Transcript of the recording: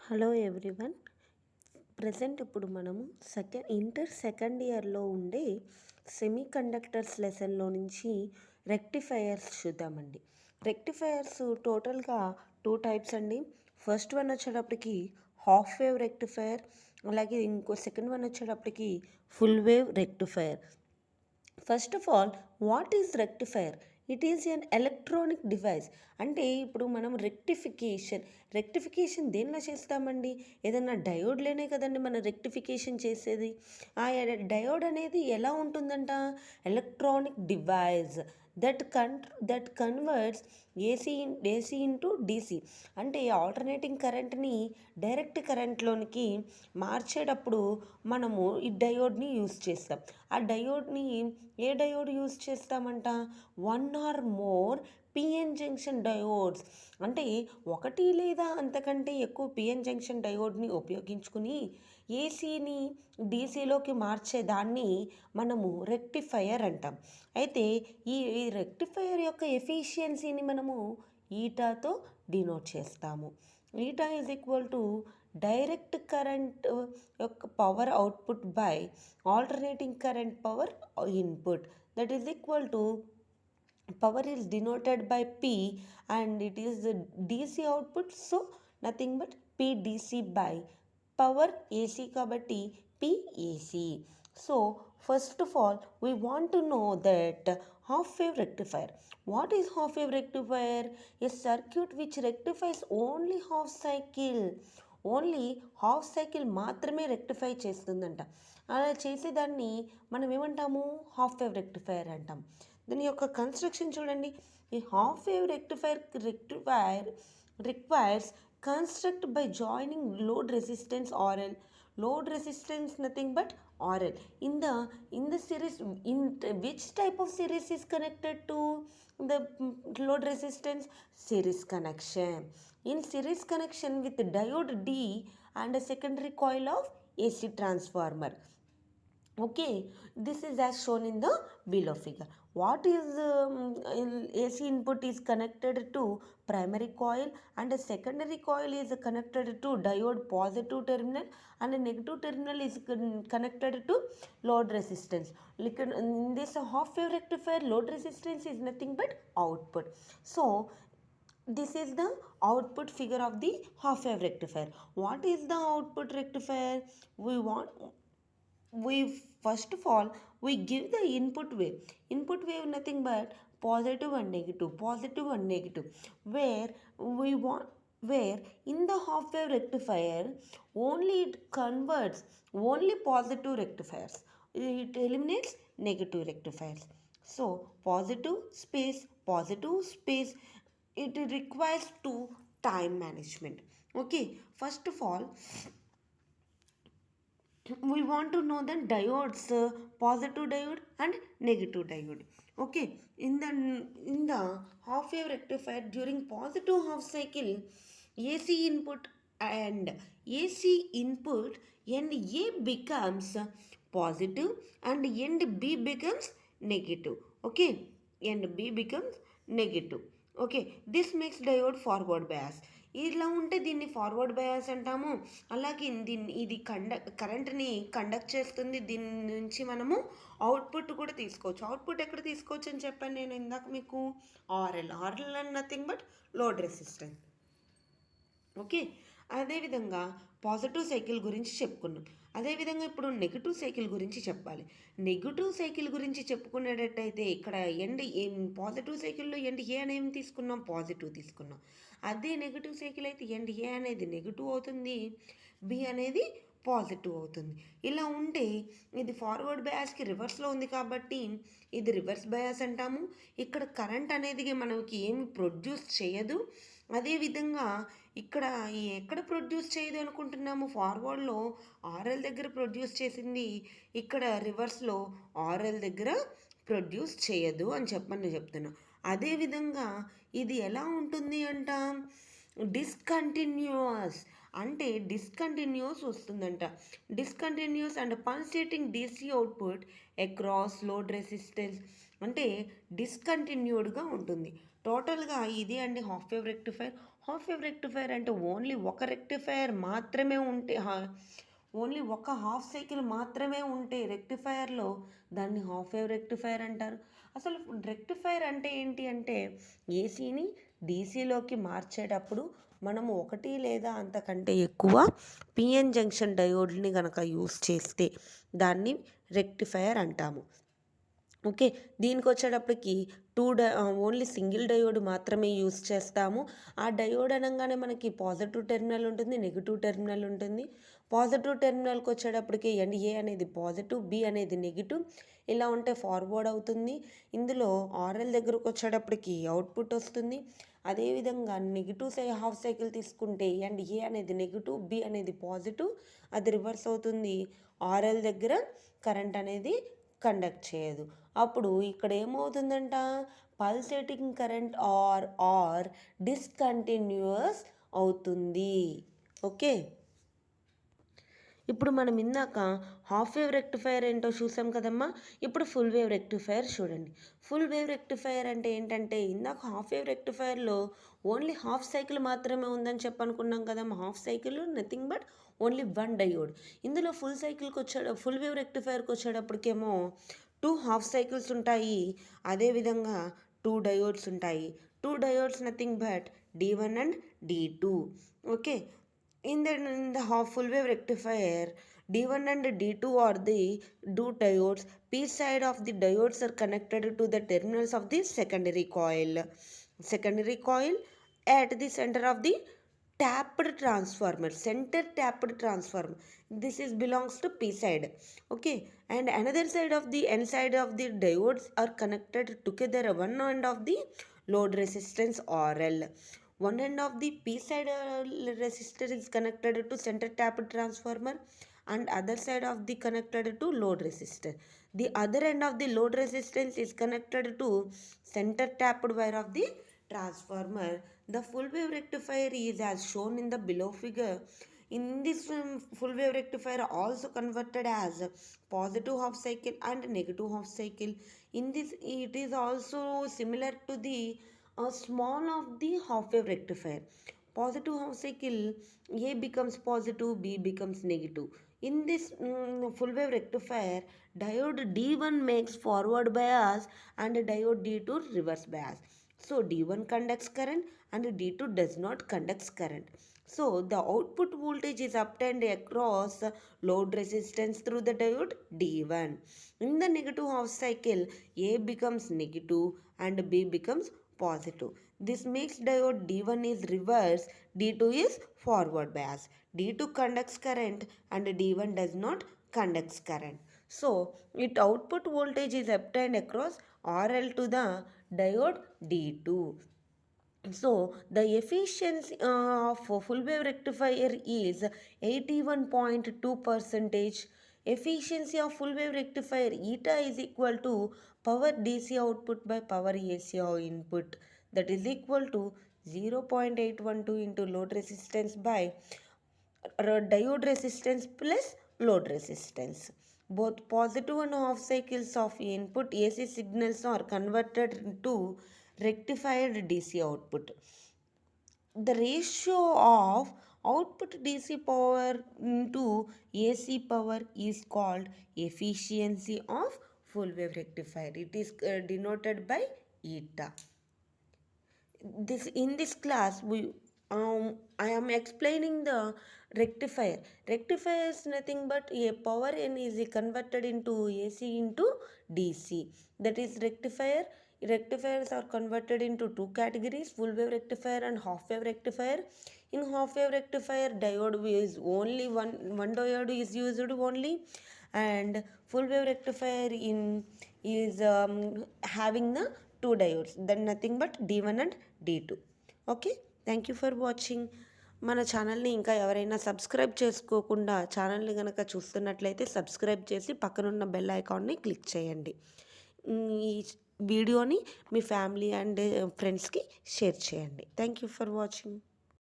Hello everyone. Present ఇప్పుడు మనము inter second ఇయర్లో ఉండే సెమీ కండక్టర్స్ లెసన్లో నుంచి రెక్టిఫైయర్స్ చూద్దామండి. రెక్టిఫైయర్స్ టోటల్గా టూ టైప్స్ అండి. ఫస్ట్ వన్ వచ్చేటప్పటికి హాఫ్ వేవ్ రెక్టిఫైయర్, అలాగే ఇంకో సెకండ్ వన్ వచ్చేటప్పటికి full wave rectifier. First of all, what is rectifier? It is an electronic device. అంటే ఇప్పుడు మనం రెక్టిఫికేషన్ దేనిలో చేస్తామండి? ఏదన్నా డయోడ్లోనే కదండి మనం రెక్టిఫికేషన్ చేసేది. ఆ డయోడ్ అనేది ఎలా ఉంటుందంట? Electronic device that converts AC into DC. అంటే ఆల్టర్నేటింగ్ కరెంట్ని డైరెక్ట్ కరెంట్లోనికి మార్చేటప్పుడు మనము ఈ డయోడ్ని యూస్ చేస్తాం. ఆ డయోడ్ని ఏ డయోడ్ యూస్ చేస్తామంట? One or more PN junction diodes. అంటే ఒకటి లేదా అంతకంటే ఎక్కువ పిఎన్ జంక్షన్ డయోడ్ని ఉపయోగించుకుని ఏసీని డీసీలోకి మార్చేదాన్ని మనము రెక్టిఫైయర్ అంటాం. అయితే ఈ రెక్టిఫైయర్ యొక్క ఎఫిషియన్సీని మనము ఈటాతో డినోట్ చేస్తాము. Eta is equal to direct current యొక్క power output by alternating current power input. That is equal to power is denoted by P and it is the DC output, so nothing but PDC by power AC kabatti PAC. So first of all we want to know that half wave rectifier. What is half wave rectifier? A circuit which rectifies only half cycle. Only half cycle మాత్రమే rectify చేస్తుందంట. అలా చేసేదాన్ని మనం ఏమంటాము? Half wave rectifier అంటాం. దీని యొక్క construction చూడండి. ఈ half wave rectifier requires construct by joining load resistance RL. Load resistance nothing but RL. In the series, in which type of series is connected to the load resistance? Series connection. In series connection with diode D and a secondary coil of AC transformer. Okay, this is as shown in the below figure. What is AC input is connected to primary coil and a secondary coil is connected to diode positive terminal and a negative terminal is connected to load resistance. In this half wave rectifier, load resistance is nothing but output. So this is the output figure of the half wave rectifier. What is the output rectifier? We first of all we give the input wave nothing but positive and negative, where in the half wave rectifier only it converts only positive rectifiers, it eliminates negative rectifiers. So positive space, it requires to time management. Okay, first of all we want to know the diodes, positive diode and negative diode. Okay, in the half wave rectifier, during positive half cycle, AC input and end A becomes positive and end B becomes negative. Okay, end B becomes negative. Okay, this makes diode forward bias. ఇలా ఉంటే దీన్ని forward bias అంటాము. అలాగే ఇది కరెంట్ని conduct చేస్తుంది. దీని నుంచి మనము అవుట్పుట్ కూడా తీసుకోవచ్చు. అవుట్పుట్ ఎక్కడ తీసుకోవచ్చు అని చెప్పాను నేను ఇందాక మీకు. RL and nothing but load resistance. Okay, అదేవిధంగా పాజిటివ్ సైకిల్ గురించి చెప్పుకున్నాం. అదేవిధంగా ఇప్పుడు నెగిటివ్ సైకిల్ గురించి చెప్పాలి. నెగిటివ్ సైకిల్ గురించి చెప్పుకునేటట్టయితే ఇక్కడ పాజిటివ్ సైకిల్లో ఎండ్ ఏ అనేది తీసుకున్నాం? పాజిటివ్ తీసుకున్నాం. అదే నెగిటివ్ సైకిల్ అయితే ఎండ్ ఏ అనేది నెగిటివ్ అవుతుంది, బి అనేది పాజిటివ్ అవుతుంది. ఇలా ఉంటే ఇది ఫార్వర్డ్ బయాస్కి రివర్స్లో ఉంది కాబట్టి ఇది రివర్స్ బయాస్ అంటాము. ఇక్కడ కరెంట్ అనేది మనకి ఏమి ప్రొడ్యూస్ చేయదు. అదేవిధంగా ఇక్కడ ఎక్కడ ప్రొడ్యూస్ చేయదు అనుకుంటున్నాము? ఫార్వర్డ్లో ఆర్ఎల్ దగ్గర ప్రొడ్యూస్ చేసింది, ఇక్కడ రివర్స్లో ఆర్ఎల్ దగ్గర ప్రొడ్యూస్ చేయదు అని చెప్తున్నా. అదేవిధంగా ఇది ఎలా ఉంటుంది అంట? డిస్కంటిన్యూస్. అంటే డిస్కంటిన్యూస్ వస్తుందంట. Discontinuous and pulsating DC output across load resistance. అంటే డిస్కంటిన్యూడ్గా ఉంటుంది. టోటల్గా ఇది అండి half wave rectifier. Half wave rectifier అంటే ఓన్లీ ఒక రెక్టిఫైర్ మాత్రమే ఉంటే ఓన్లీ ఒక హాఫ్ సైకిల్ మాత్రమే ఉంటే రెక్టిఫైర్లో దాన్ని హాఫ్ వేవ్ రెక్టిఫైర్ అంటారు. అసలు రెక్టిఫైర్ అంటే ఏంటి అంటే ఏసీని డీసీలోకి మార్చేటప్పుడు మనము ఒకటి లేదా అంతకంటే ఎక్కువ పిఎన్ జంక్షన్ డయోడ్ని కనుక యూస్ చేస్తే దాన్ని రెక్టిఫైర్ అంటాము. ఓకే. దీనికి వచ్చేటప్పటికి ఓన్లీ సింగిల్ డయోడ్ మాత్రమే యూస్ చేస్తాము. ఆ డయోడ్ అనంగానే మనకి పాజిటివ్ టెర్మినల్ ఉంటుంది, నెగిటివ్ టెర్మినల్ ఉంటుంది. పాజిటివ్ టెర్మినల్కి వచ్చేటప్పటికి ఏ అనేది పాజిటివ్, బి అనేది నెగిటివ్, ఇలా ఉంటే ఫార్వర్డ్ అవుతుంది. ఇందులో ఆర్ఎల్ దగ్గరకు వచ్చేటప్పటికి అవుట్పుట్ వస్తుంది. అదేవిధంగా నెగిటివ్ హాఫ్ సైకిల్ తీసుకుంటే ఏ అనేది నెగిటివ్, బి అనేది పాజిటివ్, అది రివర్స్ అవుతుంది. ఆర్ఎల్ దగ్గర కరెంట్ అనేది కండక్ట్ చేయదు. అప్పుడు ఇక్కడ ఏమవుతుందంట, పల్సేటింగ్ కరెంట్ ఆర్ డిస్కంటిన్యూస్ అవుతుంది. ఓకే. ఇప్పుడు మనం ఇందాక హాఫ్ వేవ్ రెక్టిఫైర్ ఏంటో చూసాం కదమ్మా. ఇప్పుడు ఫుల్ వేవ్ రెక్టిఫైర్ చూడండి. ఫుల్ వేవ్ రెక్టిఫైర్ అంటే ఏంటంటే ఇందాక హాఫ్ వేవ్ రెక్టిఫైర్లో ఓన్లీ హాఫ్ సైకిల్ మాత్రమే ఉందని చెప్పనుకున్నాం కదమ్మా. Half cycle nothing but only one diode. ఇందులో ఫుల్ వేవ్ రెక్టిఫైర్కి వచ్చేటప్పటికేమో 2 హాఫ్ సైకిల్స్ ఉంటాయి. అదేవిధంగా 2 డయోడ్స్ ఉంటాయి. 2 diodes nothing but D1 and D2. Okay. In the full wave rectifier, D1 and D2 are the 2 diodes. P side of the diodes are connected to the terminals of the secondary coil. Secondary coil at the center of the tapped transformer. Center tapped transformer. This is belongs to P side. Okay. And another side of the N side of the diodes are connected together. One end of the load resistance RL. One end of the P side resistor is connected to center tapped transformer and other side of the connected to load resistor. The other end of the load resistance is connected to center tapped wire of the transformer. The full wave rectifier is as shown in the below figure. In this full wave rectifier also converted as positive half cycle and negative half cycle. In this it is also similar to the small of the half wave rectifier. Positive half cycle, A becomes positive, B becomes negative. In this full wave rectifier, diode D1 makes forward bias and diode D2 reverse bias. So D1 conducts current and D2 does not conduct current. So the output voltage is obtained across load resistance through the diode D1. In the negative half cycle, A becomes negative and B becomes positive. This makes diode D1 is reverse, D2 is forward bias. D2 conducts current and D1 does not conduct current. So, its output voltage is obtained across RL to the diode D2. So, the efficiency of full wave rectifier is 81.2%. Efficiency of full wave rectifier eta is equal to power DC output by power AC input, that is equal to 0.812 into load resistance by diode resistance plus load resistance. Both positive and half cycles of input AC signals are converted into rectified DC output. The ratio of output DC power into AC power is called efficiency of full wave rectifier. It is denoted by eta. In this class I am explaining the rectifier. Rectifier is nothing but a power n is converted into AC into DC. That is rectifier. Rectifiers are converted into two categories, full wave rectifier and half wave rectifier. In half wave rectifier, diode is only one diode is used only, and full wave rectifier is having the two diodes, then nothing but D1 and D2. Okay, thank you for watching. మన ఛానల్ని ఇంకా ఎవరైనా subscribe చేసుకోకుండా ఛానల్ని కనుక చూస్తున్నట్లయితే subscribe చేసి పక్కనున్న బెల్ ఐకాన్ని క్లిక్ చేయండి. ఈ వీడియోని మీ ఫ్యామిలీ అండ్ ఫ్రెండ్స్కి షేర్ చేయండి. Thank you for watching.